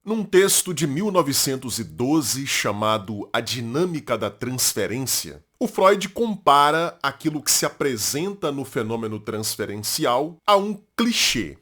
Num texto de 1912 chamado A Dinâmica da Transferência, o Freud compara aquilo que se apresenta no fenômeno transferencial a um clichê.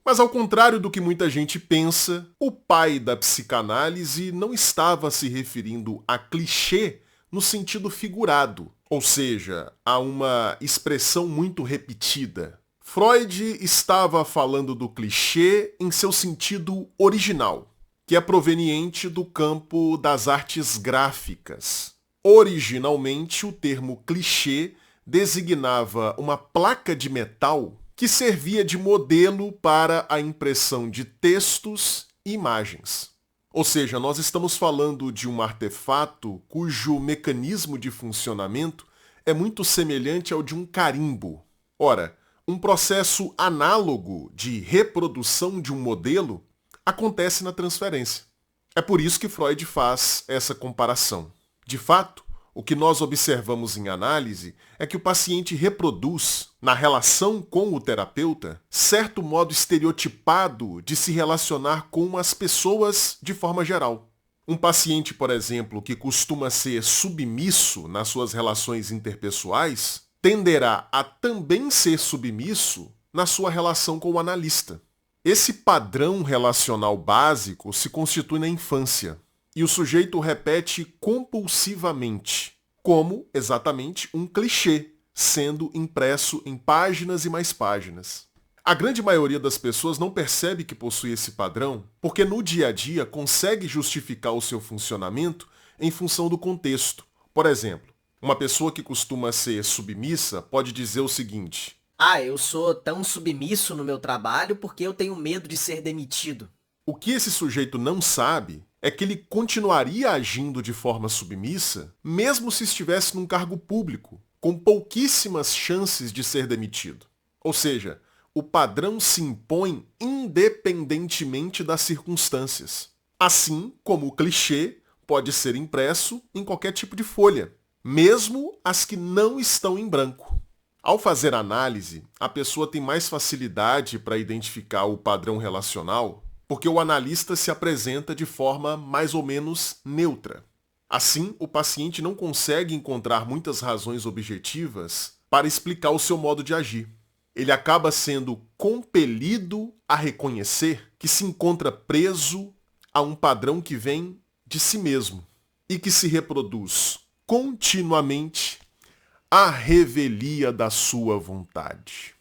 Mas ao contrário do que muita gente pensa, o pai da psicanálise não estava se referindo a clichê no sentido figurado, ou seja, a uma expressão muito repetida. Freud estava falando do clichê em seu sentido original, que é proveniente do campo das artes gráficas. Originalmente, o termo clichê designava uma placa de metal que servia de modelo para a impressão de textos e imagens. Ou seja, nós estamos falando de um artefato cujo mecanismo de funcionamento é muito semelhante ao de um carimbo. Ora, um processo análogo de reprodução de um modelo acontece na transferência. É por isso que Freud faz essa comparação. De fato, o que nós observamos em análise é que o paciente reproduz, na relação com o terapeuta, certo modo estereotipado de se relacionar com as pessoas de forma geral. Um paciente, por exemplo, que costuma ser submisso nas suas relações interpessoais, tenderá a também ser submisso na sua relação com o analista. Esse padrão relacional básico se constitui na infância e o sujeito o repete compulsivamente, como exatamente um clichê, sendo impresso em páginas e mais páginas. A grande maioria das pessoas não percebe que possui esse padrão porque no dia a dia consegue justificar o seu funcionamento em função do contexto. Por exemplo, uma pessoa que costuma ser submissa pode dizer o seguinte: Eu sou tão submisso no meu trabalho porque eu tenho medo de ser demitido. o que esse sujeito não sabe é que ele continuaria agindo de forma submissa mesmo se estivesse num cargo público, com pouquíssimas chances de ser demitido. Ou seja, o padrão se impõe independentemente das circunstâncias. Assim como o clichê pode ser impresso em qualquer tipo de folha, mesmo as que não estão em branco. Ao fazer análise, a pessoa tem mais facilidade para identificar o padrão relacional porque o analista se apresenta de forma mais ou menos neutra. Assim, o paciente não consegue encontrar muitas razões objetivas para explicar o seu modo de agir. Ele acaba sendo compelido a reconhecer que se encontra preso a um padrão que vem de si mesmo e que se reproduz continuamente à revelia da sua vontade.